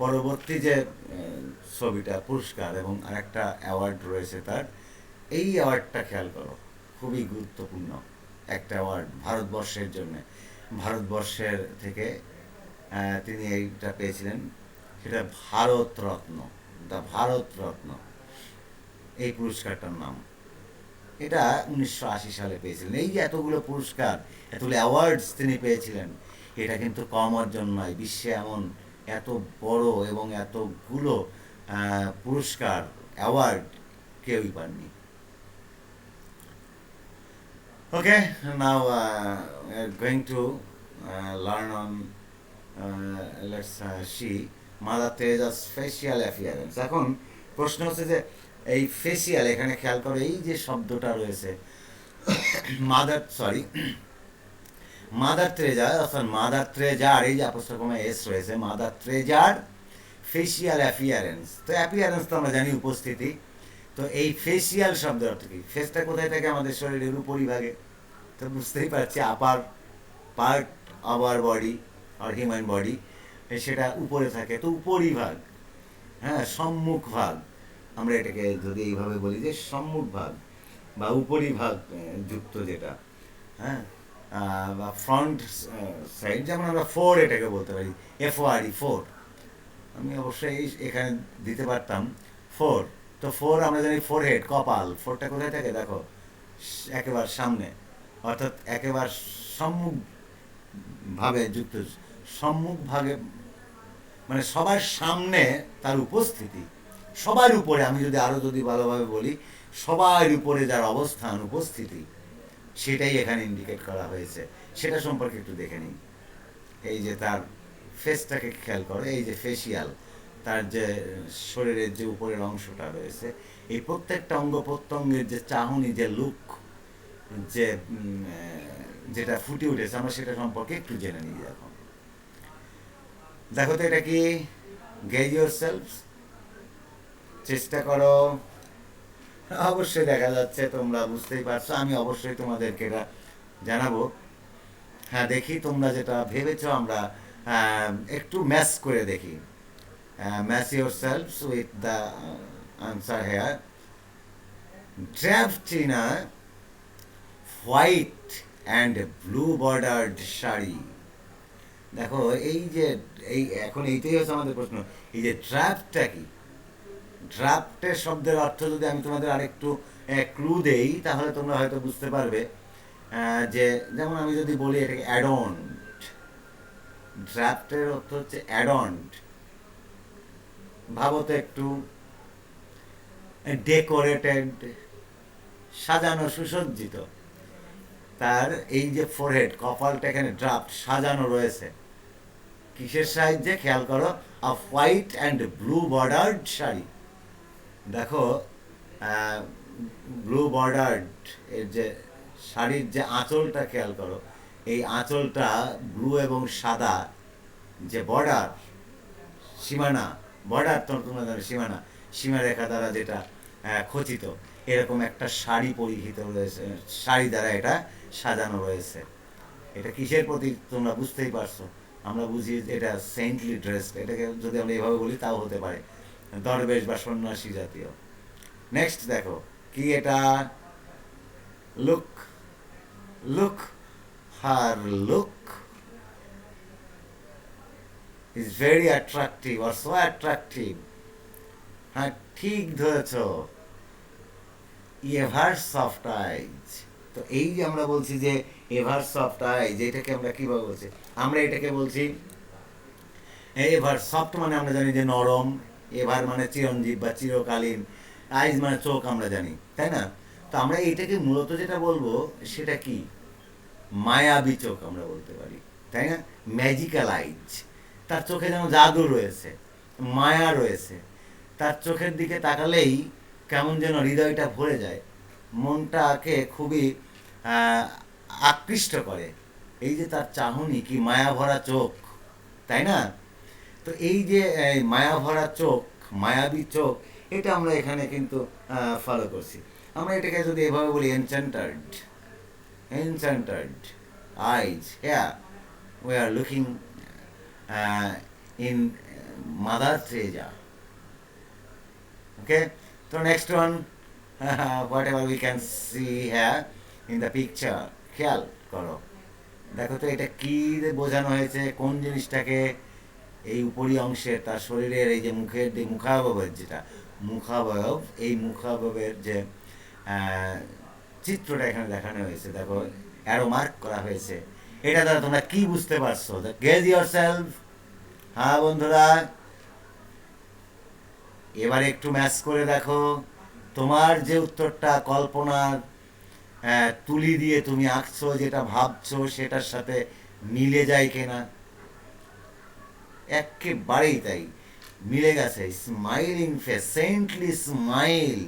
পরবর্তী যে ছবিটা পুরস্কার এবং আরেকটা অ্যাওয়ার্ড রয়েছে তার, এই অ্যাওয়ার্ডটা খেয়াল করো, খুবই গুরুত্বপূর্ণ একটা অ্যাওয়ার্ড ভারতবর্ষের জন্য। ভারতবর্ষের থেকে তিনি এইটা পেয়েছিলেন, সেটা ভারতরত্ন, দ্য ভারতরত্ন এই পুরস্কারটার নাম। এটা 1980 সালে পেয়েছিলেন। এই যে এতগুলো পুরস্কার, এতগুলো অ্যাওয়ার্ডস তিনি পেয়েছিলেন, এটা কিন্তু কম অর্জন নয়। বিশ্বে এমন এত বড় এবং এতগুলো পুরস্কার, অ্যাওয়ার্ড কেউই পাননি। Okay, now going to learn on, let's see mother Teresa's facial appearance. এখন প্রশ্ন হচ্ছে যে এই ফেসিয়াল, এখানে খেয়াল করো এই যে শব্দটা রয়েছে মাদার তেরেসা, অর্থাৎ মাদার তেরেসার, এই যে অ্যাপোস্ট্রোফে এস রয়েছে, মাদার তেরেসার ফেসিয়াল অ্যাপিয়ারেন্স। তো অ্যাপিয়ারেন্স তো আমরা জানি উপস্থিতি। তো এই ফেসিয়াল শব্দের অর্থ কি? ফেসটা কোথায় থাকে? আমাদের শরীরের উপরিভাগে। তো বুঝতেই পারছি আপার পার্ট আওয়ার বডি আর হিউম্যান বডি, সেটা উপরে থাকে। তো উপরিভাগ, হ্যাঁ, সম্মুখ ভাগ, আমরা এটাকে যদি এইভাবে বলি যে সম্মুখ ভাগ বা উপরিভাগ যুক্ত যেটা, হ্যাঁ, বা ফ্রন্ট সাইড, যেমন আমরা ফোর এটাকে বলতে পারি, FORE, ফোর। আমি অবশ্যই এখানে দিতে পারতাম ফোর। তো ফোর আমরা জানি ফোর হেড, কপাল। ফোরটা কোথায় থাকে? দেখো একেবারে সামনে, অর্থাৎ একেবারে সম্মুখ ভাবে যুক্ত, সম্মুখ ভাগে মানে সবার সামনে তার উপস্থিতি, সবার উপরে। আমি যদি আরও ভালোভাবে বলি, সবার উপরে যার অবস্থান, উপস্থিতি, সেটাই এখানে ইন্ডিকেট করা হয়েছে। সেটা সম্পর্কে একটু দেখে নিই। এই যে তার ফেসটাকে খেয়াল করো, এই যে ফেসিয়াল, তার যে শরীরের যে উপরের অংশটা রয়েছে, এই প্রত্যেকটা অঙ্গ প্রত্যঙ্গের যে চাহনি, যে লুক, যে যেটা ফুটে উঠেছে, আমরা সেটা সম্পর্কে একটু জেনে নিই। এখন দেখো তো এটা কি? গেজ ইয়োরসেলফস, চেষ্টা করো। অবশ্যই দেখা যাচ্ছে, তোমরা বুঝতেই পারছো। আমি অবশ্যই তোমাদেরকে এটা জানাবো। হ্যাঁ, দেখি তোমরা যেটা ভেবেছো, আমরা একটু ম্যাচ করে দেখি। Match yourselves with the answer here. Draped in a white and blue bordered sari, দেখো এই যে এই এখন এইটাই হচ্ছে আমাদের প্রশ্ন, এই যে ড্রাফটটা কি? ড্রাফটের শব্দের অর্থ যদি আমি তোমাদের আরেকটু ক্লু দেই তাহলে তোমরা হয়তো বুঝতে পারবে। যে যেমন আমি যদি বলি এটাকে অ্যাডন্ট, ড্রাফটের অর্থ হচ্ছে অ্যাডন্ট। ভাবো তো একটু, ডেকোরেটেড, সাজানো সুসজ্জিত। তার এই যে ফোরহেড, কপালটা এখানে ড্রাফট সাজানো রয়েছে কিসের সাহায্যে? খেয়াল করো, আ white and blue bordered sari. দেখো ব্লু বর্ডার্ড এর যে শাড়ির যে আঁচলটা খেয়াল করো, এই আঁচলটা ব্লু এবং সাদা যে বর্ডার, সীমানা, বর্ডার তো তোমরা জানো সীমানা, সীমারেখা দ্বারা যেটা খচিত, এরকম একটা শাড়ি পরিহিত রয়েছে, শাড়ি দ্বারা এটা সাজানো রয়েছে। এটা কিসের প্রতীক তোমরা বুঝতেই পারছো। আমরা বুঝি এটা সেন্টলি ড্রেস, এটাকে যদি আমরা এভাবে বলি তাও হতে পারে, দরবেশ বা সন্ন্যাসী জাতীয়। নেক্সট দেখো কি এটা, look, look, her look is very attractive আর সো অ্যাট্রাকটিভ। হ্যাঁ ঠিক ধরেছ, এভার সফট আইজ। তো এই যে আমরা বলছি যে এভার সফট আইজ, এটাকে আমরা কিভাবে বলছি? আমরা এটাকে বলছি এভার সফট মানে আমরা জানি যে নরম, এভার মানে চিরঞ্জীব বা চিরকালীন, আইজ মানে চোখ আমরা জানি, তাই না? তো আমরা এইটাকে মূলত যেটা বলবো সেটা কি, মায়াবী চোখ আমরা বলতে পারি, তাই না? ম্যাজিক্যাল আইজ, তার চোখে যেন জাদু রয়েছে, মায়া রয়েছে। তার চোখের দিকে তাকালেই কেমন যেন হৃদয়টা ভরে যায়, মনটাকে খুবই আকৃষ্ট করে। এই যে তার চাহনি, কি মায়া ভরা চোখ, তাই না? তো এই যে মায়া ভরা চোখ, মায়াবী চোখ, এটা আমরা এখানে কিন্তু ফলো করছি। আমরা এটাকে যদি এভাবে বলি, এনচ্যান্টার্ড, enchanted eyes. Here we are looking in Mother Teresa. Okay, so next one, whatever we can see here in the picture, খেয়াল করো, দেখো তো এটা কি বোঝানো হয়েছে, কোন জিনিসটাকে? এই উপরি অংশে তার শরীরের এই যে মুখের যে মুখাবয়ব, যেটা মুখাবয়ব, এই মুখাবয়বের যে চিত্রটা এখানে দেখানো হয়েছে, দেখো অ্যারো মার্ক করা হয়েছে। এটা দ্বারা তোমরা কি বুঝতে পারছো? Gauge yourself. হ্যাঁ বন্ধুরা, এবার একটু ম্যাচ করে দেখো, তোমার যে উত্তরটা কল্পনার তুলি দিয়ে তুমি আঁকছো, যেটা ভাবছো সেটার সাথে মিলে যায় কিনা। একেবারেই তাই, মিলে গেছে। Smiling face, saintly smile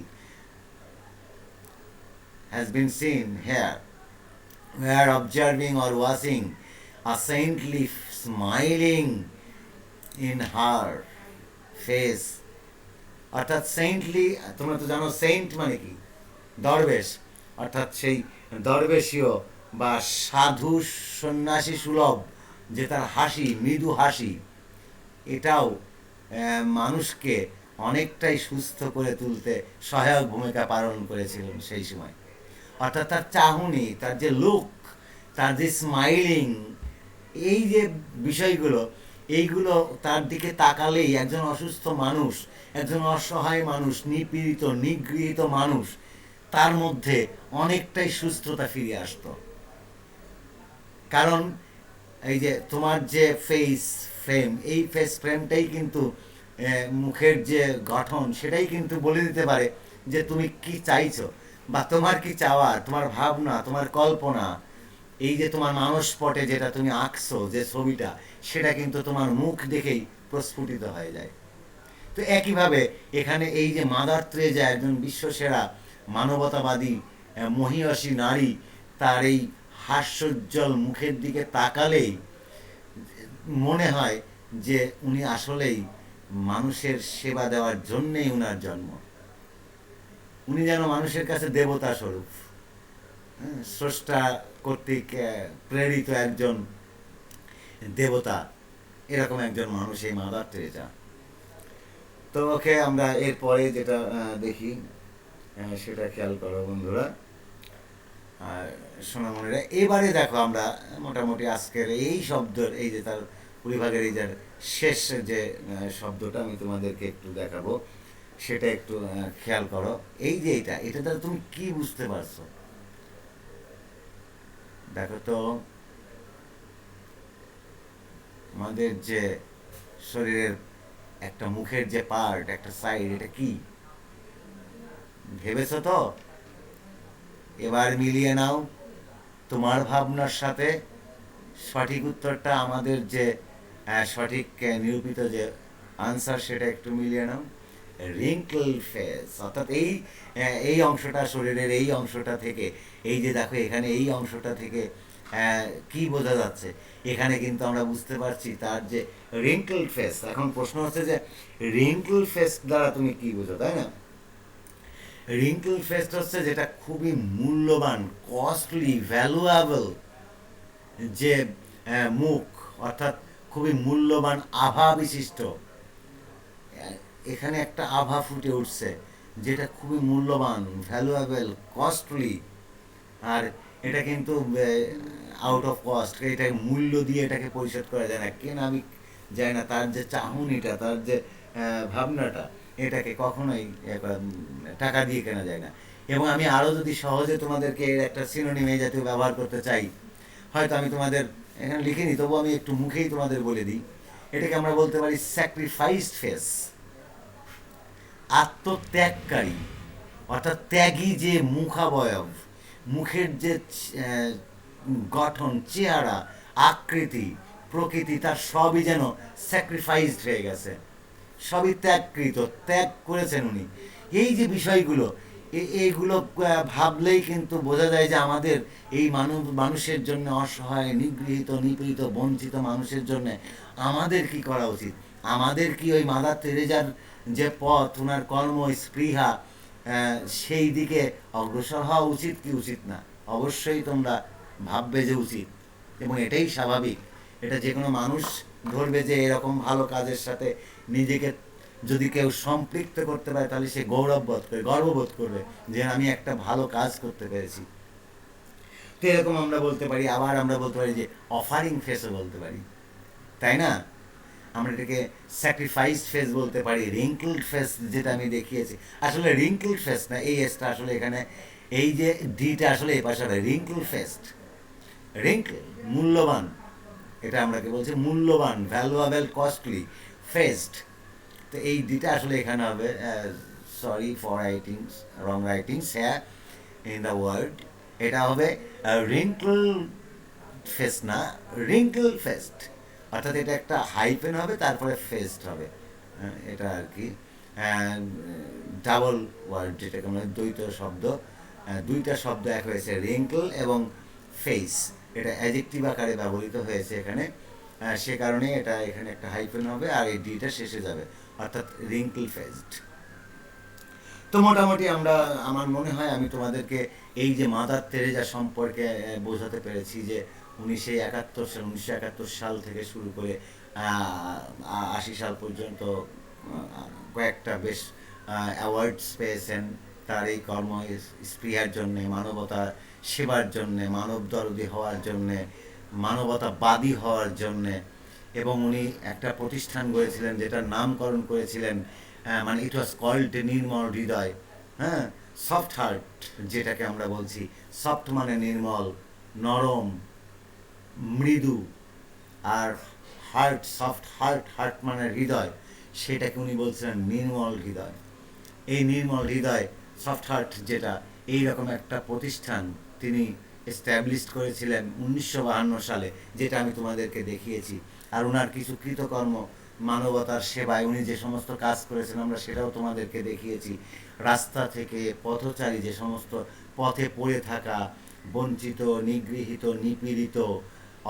has been seen here. We are observing or watching a saintly smiling in her face. অর্থাৎ সেন্টলি, তোমরা তো জানো সেন্ট মানে কি, দরবেশ, অর্থাৎ সেই দরবেশীয় বা সাধু সন্ন্যাসী সুলভ যে তার হাসি, মৃদু হাসি, এটাও মানুষকে অনেকটাই সুস্থ করে তুলতে সহায়ক ভূমিকা পালন করেছিলেন সেই সময়। অর্থাৎ তার চাহনি, তার যে লুক, তার যে স্মাইলিং, এই যে বিষয়গুলো, এইগুলো তার দিকে তাকালেই একজন অসুস্থ মানুষ, একজন অসহায় মানুষ, নিপীড়িত নিগৃহীত মানুষ, তার মধ্যে অনেকটাই সুস্থতা ফিরে আসতো। কারণ এই যে তোমার যে ফেস ফ্রেম, এই ফেস ফ্রেমটাই কিন্তু মুখের যে গঠন, সেটাই কিন্তু বলে দিতে পারে যে তুমি কি চাইছো, বা তোমার কি চাওয়া, তোমার ভাবনা, তোমার কল্পনা। এই যে তোমার মানসপটে যেটা তুমি আঁকছো যে ছবিটা, সেটা কিন্তু তোমার মুখ দেখেই প্রস্ফুটিত হয়ে যায়। তো একইভাবে এখানে এই যে মাদার ত্রেজা, একজন বিশ্বসেরা মানবতাবাদী মহিয়সী নারী, তার এই হাস্যোজ্জ্বল মুখের দিকে তাকালেই মনে হয় যে উনি আসলেই মানুষের সেবা দেওয়ার জন্যেই উনার জন্ম। উনি যেন মানুষের কাছে দেবতা স্বরূপ, স্রষ্টা কর্তৃক প্রেরিত একজন দেবতা, এরকম একজন মানুষ এই মাদার টেরেসা। তো ওকে, আমরা এরপরে যেটা দেখি সেটা খেয়াল করো বন্ধুরা। আর সোনামণিরা, এবারে দেখো আমরা মোটামুটি আজকের এই শব্দের এই যে তার পরিভাগের এই যে শেষ যে শব্দটা আমি তোমাদেরকে একটু দেখাবো, সেটা একটু খেয়াল করো। এই যে এটা দ্বারা তুমি কি বুঝতে পারছো দেখো তো। আমাদের যে শরীরের একটা মুখের যে পার্ট, একটা সাইড, এটা কি ভেবেছো তো? এবার মিলিয়ে নাও তোমার ভাবনার সাথে সঠিক উত্তরটা, আমাদের যে সঠিক নিরূপিত যে আনসার, সেটা একটু মিলিয়ে নাও। রিঙ্কল ফেস, অর্থাৎ এই অংশটা, শরীরের এই অংশটা থেকে, এই যে দেখো এখানে এই অংশটা থেকে কি বোঝা যাচ্ছে, এখানে কিন্তু আমরা বুঝতে পারছি তার যে রিঙ্কল ফেস। এখন প্রশ্ন হচ্ছে যে রিঙ্কল ফেস দ্বারা তুমি কি বোঝো, তাই না? রিঙ্কল ফেস হচ্ছে যেটা খুবই মূল্যবান, কস্টলি, ভ্যালুয়েবল যে মুখ, অর্থাৎ খুবই মূল্যবান আভা বিশিষ্ট। এখানে একটা আভা ফুটে উঠছে যেটা খুবই মূল্যবান, ভ্যালুয়েবল, কস্টলি। আর এটা কিন্তু আউট অফ কস্ট, এটাকে মূল্য দিয়ে এটাকে পরিশোধ করা যায় না, কেনা যায় না। তার যে চাহনিটা, তার যে ভাবনাটা, এটাকে কখনোই টাকা দিয়ে কেনা যায় না। এবং আমি আরও যদি সহজে তোমাদেরকে এর একটা সিনোনিম এই জাতীয় ব্যবহার করতে চাই, হয়তো আমি তোমাদের এখানে লিখিনি, তবু আমি একটু মুখেই তোমাদের বলে দিই। এটাকে আমরা বলতে পারি স্যাক্রিফাইসড ফেস, আত্মত্যাগকারী, অর্থাৎ ত্যাগী যে মুখাবয়ব, মুখের যে গঠন, চেহারা, আকৃতি, প্রকৃতি, তার সবই যেন স্যাক্রিফাইসড হয়ে গেছে, সবই ত্যাগকৃত, ত্যাগ করেছেন উনি। এই যে বিষয়গুলো, এইগুলো ভাবলেই কিন্তু বোঝা যায় যে আমাদের এই মানুষের জন্য, অসহায়, নিগৃহীত, নিপীড়িত, বঞ্চিত মানুষের জন্য আমাদের কি করা উচিত। আমাদের কি ওই মাদার তেরেজার যে পথ, ওনার কর্ম, স্পৃহা, সেই দিকে অগ্রসর হওয়া উচিত কি উচিত না? অবশ্যই তোমরা ভাববে যে উচিত, এবং এটাই স্বাভাবিক। এটা যে কোনো মানুষ ধরবে যে এরকম ভালো কাজের সাথে নিজেকে যদি কেউ সম্পৃক্ত করতে পারে, তাহলে সে গৌরববোধ করবে, গর্ববোধ করবে যে আমি একটা ভালো কাজ করতে পেরেছি। তো এরকম আমরা বলতে পারি। আবার আমরা বলতে পারি যে অফারিং ফেসও বলতে পারি, তাই না? আমরা এটাকে স্যাক্রিফাইসড ফেস বলতে পারি। রিঙ্কলড ফেস যেটা আমি দেখিয়েছি, আসলে রিঙ্কলড ফেস না, এই এসটা আসলে এখানে, এই যে ডিটা আসলে এই পাশে হবে, রিঙ্কল ফেসড। রিঙ্কল মূল্যবান, এটা আমরা কি বলছি, মূল্যবান, ভ্যালুয়েবল, কস্টলি, ফেসড। তো এই ডিটা আসলে এখানে হবে, sorry for writings, wrong writings হ্যাঁ ইন দ্য ওয়ার্ড। এটা হবে রিঙ্কল ফেস না, রিঙ্কল ফেসড, অর্থাৎ এটা একটা হাইফেন হবে, তারপরে ফেসড হবে। এটা আর কি ডাবল ওয়ার্ড, যেটাকে আমরা দ্বৈত শব্দ, দুইটা শব্দ এক হয়েছে, রিঙ্কল এবং ফেস। এটা অ্যাডজেক্টিভ আকারে ব্যবহৃত হয়েছে এখানে, সে কারণে এটা এখানে একটা হাইফেন হবে আর এই ডিটা শেষে যাবে, অর্থাৎ রিঙ্কল ফেসড। তো মোটামুটি আমার মনে হয় আমি তোমাদেরকে এই যে মাদার তেরেজা সম্পর্কে বোঝাতে পেরেছি যে 1971 সাল থেকে শুরু করে 80 সাল পর্যন্ত কয়েকটা বেশ অ্যাওয়ার্ডস পেয়েছেন তার এই কর্ম স্পৃহার জন্যে, মানবতা সেবার জন্যে, মানবদরদী হওয়ার জন্যে, মানবতাবাদী হওয়ার জন্যে। এবং উনি একটা প্রতিষ্ঠান গড়েছিলেন যেটার নামকরণ করেছিলেন, মানে ইট ওয়াজ কল্ড নির্মল হৃদয়, হ্যাঁ, সফট হার্ট যেটাকে আমরা বলছি। সফট মানে নির্মল, নরম, মৃদু, আর হার্ট, সফট হার্ট, হার্ট মানে হৃদয়, সেটাকে উনি বলছিলেন নির্মল হৃদয়। এই নির্মল হৃদয়, সফট হার্ট, যেটা এইরকম একটা প্রতিষ্ঠান তিনি এস্টাবলিশ করেছিলেন 1952 সালে, যেটা আমি তোমাদেরকে দেখিয়েছি। আর ওনার কিছু কৃতকর্ম মানবতার সেবায় উনি যে সমস্ত কাজ করেছেন আমরা সেটাও তোমাদেরকে দেখিয়েছি। রাস্তা থেকে পথচারী, যে সমস্ত পথে পড়ে থাকা, বঞ্চিত, নিগৃহীত, নিপীড়িত,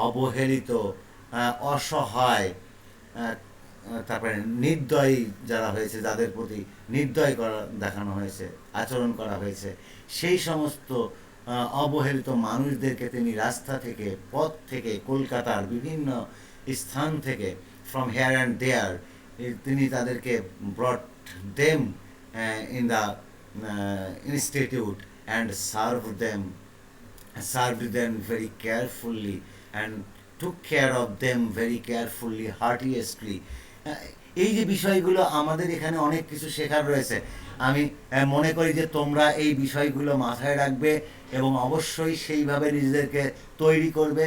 অবহেলিত, অসহায়, তারপরে নির্দয়ী যারা হয়েছে, যাদের প্রতি নির্দয় দেখানো হয়েছে, আচরণ করা হয়েছে, সেই সমস্ত অবহেলিত মানুষদেরকে তিনি রাস্তা থেকে, পথ থেকে, কলকাতার বিভিন্ন স্থান থেকে, ফ্রম হেয়ার অ্যান্ড দেয়ার, তিনি তাদেরকে ব্রট them in the institute and serve them served them very carefully and took care of them very carefully, heartiestly. এই যে বিষয়গুলো আমাদের এখানে অনেক কিছু শেখার রয়েছে। আমি মনে করি যে তোমরা এই বিষয়গুলো মাথায় রাখবে এবং অবশ্যই সেইভাবে নিজেদেরকে তৈরি করবে।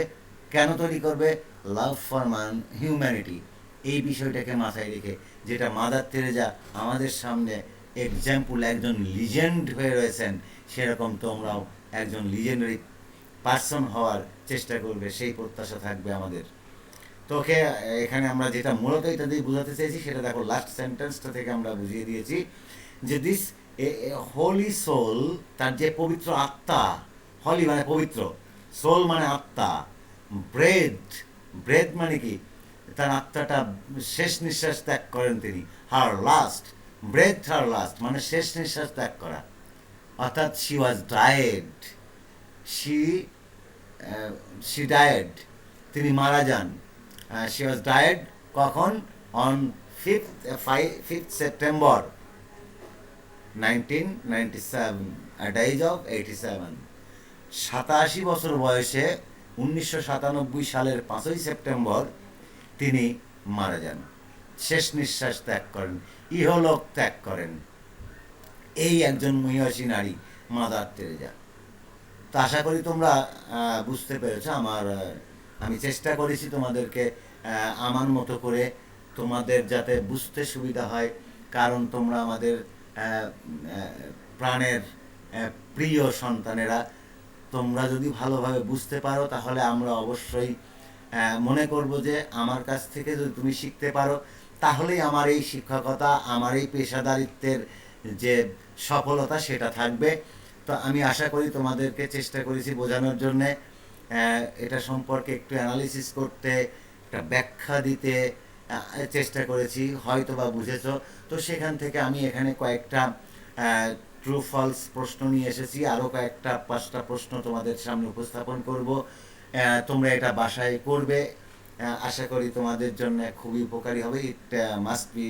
কেন তৈরি করবে? লাভ ফর হিউম্যানিটি, এই বিষয়টাকে মাথায় রেখে, যেটা মাদার তেরেজা আমাদের সামনে এক্সাম্পল, একজন লিজেন্ড হয়ে রয়েছেন, সেরকম তোমরাও একজন লিজেন্ডারি পার্সন হওয়ার চেষ্টা করবে, সেই প্রত্যাশা থাকবে আমাদের। তোকে এখানে আমরা যেটা মূলত এটা দিয়ে বোঝাতে চাইছি সেটা দেখো, লাস্ট সেন্টেন্সটা থেকে আমরা বুঝিয়ে দিয়েছি যে দিস হোলি সোল, তার যে পবিত্র আত্মা, হলি মানে পবিত্র, সোল মানে আত্মা, ব্রেথ, ব্রেথ মানে কি, তার আত্মাটা শেষ নিঃশ্বাস ত্যাগ করেন তিনি, হার লাস্ট ব্রেথ, হার লাস্ট মানে শেষ নিঃশ্বাস ত্যাগ করা, অর্থাৎ she was died, she died, তিনি মারা যান। শি ওয়াজ ডায়েড কখন? On 5th September 1997 at the age of 87। 87 বছর বয়সে 1997 সালের 5ই সেপ্টেম্বর তিনি মারা যান, শেষ নিঃশ্বাস ত্যাগ করেন, ইহলোক ত্যাগ করেন। এই একজন মহিষী নারী মাদার তেরেজা। তো আশা করি তোমরা বুঝতে পেরেছো। আমি চেষ্টা করেছি তোমাদেরকে আমার মতো করে, তোমাদের যাতে বুঝতে সুবিধা হয়, কারণ তোমরা আমাদের প্রাণের প্রিয় সন্তানেরা। তোমরা যদি ভালোভাবে বুঝতে পারো তাহলে আমরা অবশ্যই মনে করব যে আমার কাছ থেকে যদি তুমি শিখতে পারো, তাহলেই আমার এই শিক্ষকতা, আমার এই পেশাদারিত্বের যে সফলতা সেটা থাকবে। তো আমি আশা করি তোমাদেরকে চেষ্টা করেছি বোঝানোর জন্যে, এটা সম্পর্কে একটু অ্যানালিসিস করতে, একটা ব্যাখ্যা দিতে চেষ্টা করেছি, হয়তো বা বুঝেছ। তো সেখান থেকে আমি এখানে কয়েকটা ট্রু ফলস প্রশ্ন নিয়ে এসেছি, আরও কয়েকটা 5টা প্রশ্ন তোমাদের সামনে উপস্থাপন করব। তোমরা এটা বাসায় করবে, আশা করি তোমাদের জন্য খুবই উপকারী হবে। It must be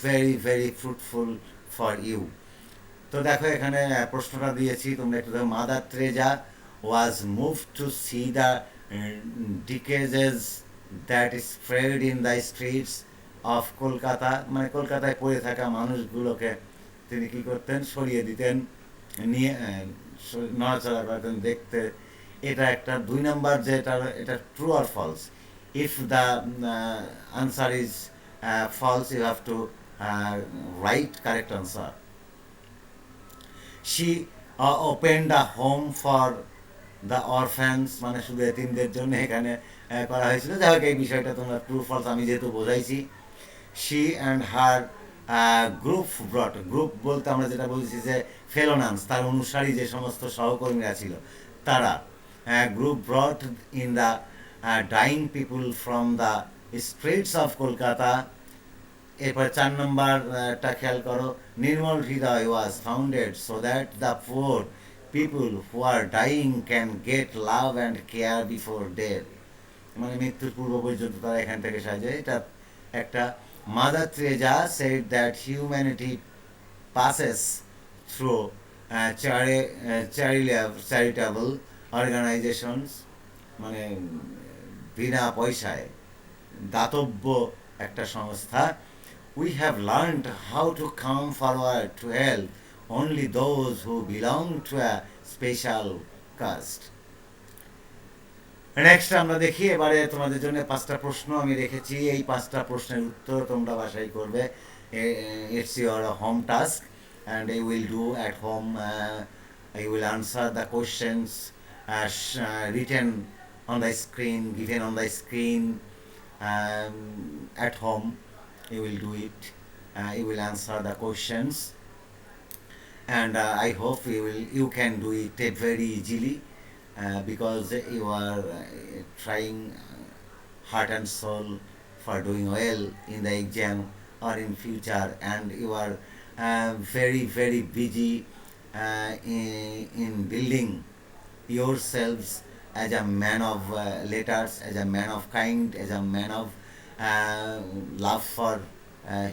very very fruitful for you. তো দেখো এখানে প্রশ্নটা দিয়েছি, তোমরা একটু দেখো। Mother Teresa was move to see the diseases that spread in the streets of Kolkata, মানে কলকাতায় পড়ে থাকা মানুষগুলোকে তিনি কী করতেন? সরিয়ে দিতেন, নিয়ে নড়াচড়া করতেন, দেখতে। এটা একটা 2 নম্বর, যেটা এটা ট্রু আর false. If the answer is false, you have to write correct answer. She opened a home for the orphans, মানে শুধু এতিমদের জন্য এখানে করা হয়েছিল। যাই হোক, এই বিষয়টা তোমরা ট্রু ফলস আমি যেহেতু বোঝাইছি। She and her গ্রুপ বলতে আমরা যেটা বলছি যে ফেলোনান্স, তার অনুসারী যে সমস্ত সহকর্মীরা ছিল তারা, group brought in the dying people from the streets of Kolkata. এরপর 4 নম্বরটা খেয়াল করো, Nirmal Hriday was founded so that the poor people who are dying can get love and care before death, মানে মৃত্যুর পূর্ব পর্যন্ত তারা এখান থেকে সাহায্য। এটা একটা। Mother Teresa said that humanity passes through charitable organisations, মানে বিনা পয়সায় দাতব্য একটা সংস্থা। We have learned how to come forward to help only those who belong to a special caste. Next আমরা দেখি, এবারে তোমাদের জন্য 5টা প্রশ্ন আমি রেখেছি। এই 5টা প্রশ্নের উত্তর তোমরা বাসায় করবে। It's your home task and you will do at home. You will answer the questions written on the screen, given on the screen at home. You will do it. You will answer the questions, and I hope you can do it very easily because you are trying heart and soul for doing well in the exam or in future, and you are very very busy in building yourselves as a man of letters, as a man of kind, as a man of love for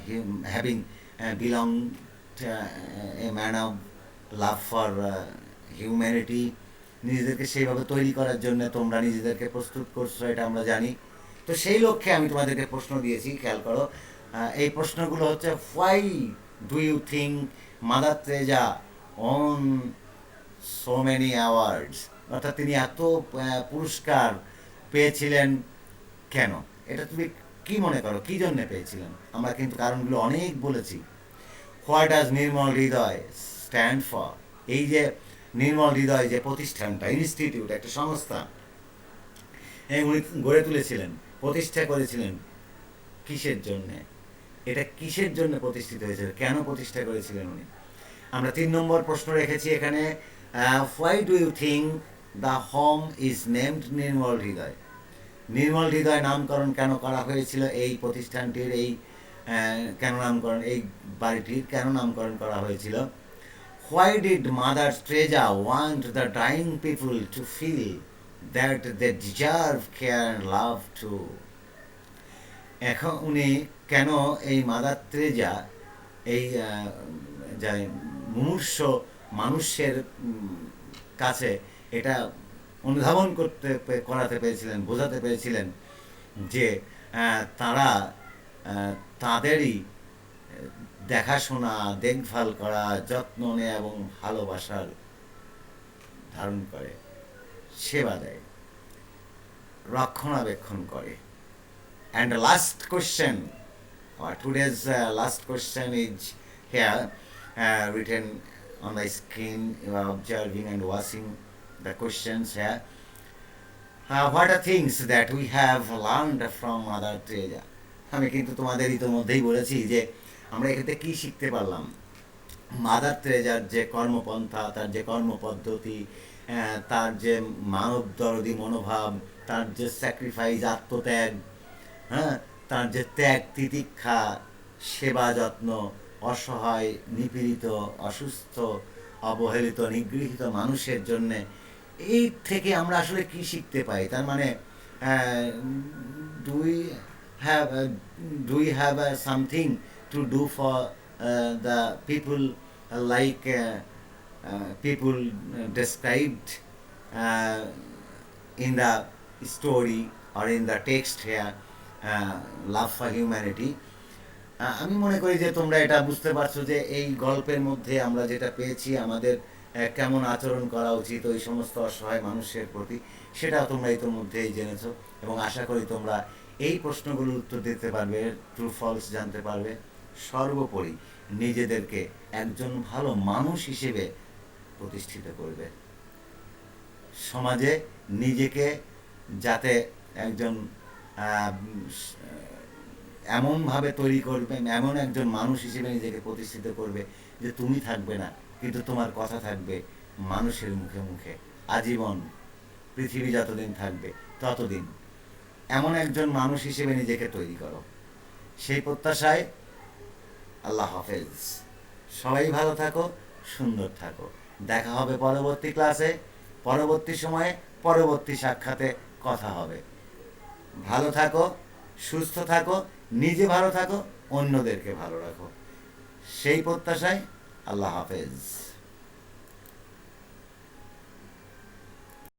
him, having belonged a man of love for humanity, নিজেদেরকে সেইভাবে তৈরি করার জন্য তোমরা নিজেদেরকে প্রস্তুত করছো, এটা আমরা জানি। তো সেই লক্ষ্যে আমি তোমাদেরকে প্রশ্ন দিয়েছি, খেয়াল করো। এই প্রশ্নগুলো হচ্ছে, why do you think Mother Teresa on so many awards, অর্থাৎ তিনি এত পুরস্কার পেয়েছিলেন কেন? এটা তুমি কি মনে করো, কি জন্য পেয়েছিলেন? আমরা কিন্তু কারণগুলো অনেক বলেছি। What does Nirmal Hriday stand for? এই যে নির্মল হৃদয় যে প্রতিষ্ঠানটা, ইনস্টিটিউট, একটা সংস্থা উনি গড়ে তুলেছিলেন, প্রতিষ্ঠা করেছিলেন কিসের জন্যে? এটা কিসের জন্য প্রতিষ্ঠিত হয়েছিল, কেন প্রতিষ্ঠা করেছিলেন উনি? আমরা 3 নম্বর প্রশ্ন রেখেছি এখানে, why do you think the home is named Nirmal Hriday? Nirmal Hriday নামকরণ কেন করা হয়েছিল এই প্রতিষ্ঠানটির, এই কেন নামকরণ, এই বাড়িটির কেন নামকরণ করা হয়েছিল? Why did Mother Teresa want the dying people to feel that they deserve care and love to? এখন উনি কেন, এই মাদার তেরেসা এই মুমূর্ষ মানুষের কাছে এটা অনুধাবন করাতে পেরেছিলেন, বোঝাতে পেরেছিলেন যে তারা তাদেরই দেখাশোনা, দেখভাল করা, যত্ন নেয় এবং ভালোবাসার ধারণ করে, সেবা দেয়, রক্ষণাবেক্ষণ করে। And the last question, today's last question is here, written on the screen. You are observing and watching the questions here. What are things that we have learned from Mother Teresa? আমি কিন্তু তোমাদের ইতিমধ্যেই বলেছি যে আমরা এক্ষেত্রে কী শিখতে পারলাম। মাদার তেরেসার যে কর্মপন্থা, তার যে কর্মপদ্ধতি, তার যে মানব দরদি মনোভাব, তার যে স্যাক্রিফাইস, আত্মত্যাগ, হ্যাঁ, তার যে ত্যাগ, তিতিক্ষা, সেবা যত্ন, অসহায়, নিপীড়িত, অসুস্থ, অবহেলিত, নিগৃহীত মানুষের জন্যে, এই থেকে আমরা আসলে কি শিখতে পাই? তার মানে do we have something to do for the people like people described in the story or in the text here, love for humanity. আমি মনে করি যে তোমরা এটা বুঝতে পারছো যে এই গল্পের মধ্যে আমরা যেটা পেয়েছি, আমাদের কেমন আচরণ করা উচিত ওই সমস্ত অসহায় মানুষের প্রতি, সেটা তোমরা ইতিমধ্যেই জেনেছো। এবং আশা করি তোমরা এই প্রশ্নগুলোর উত্তর দিতে পারবে, ট্রু ফলস জানতে পারবে। সর্বোপরি নিজেদেরকে একজন ভালো মানুষ হিসেবে প্রতিষ্ঠিত করবে, সমাজে নিজেকে যাতে একজন এমনভাবে তৈরি করবে, এমন একজন মানুষ হিসেবে নিজেকে প্রতিষ্ঠিত করবে যে তুমি থাকবে না, কিন্তু তোমার কথা থাকবে মানুষের মুখে মুখে আজীবন, পৃথিবী যতদিন থাকবে ততদিন। এমন একজন মানুষ হিসেবে নিজেকে তৈরি করো, সেই প্রত্যাশায় আল্লাহ হাফেজ। সবাই ভালো থাকো, সুন্দর থাকো। দেখা হবে পরবর্তী ক্লাসে, পরবর্তী সময়ে, পরবর্তী সাক্ষাতে কথা হবে। ভালো থাকো, সুস্থ থাকো, নিজে ভালো থাকো, অন্যদেরকে ভালো রাখো, সেই প্রত্যাশায় আল্লাহ হাফেজ।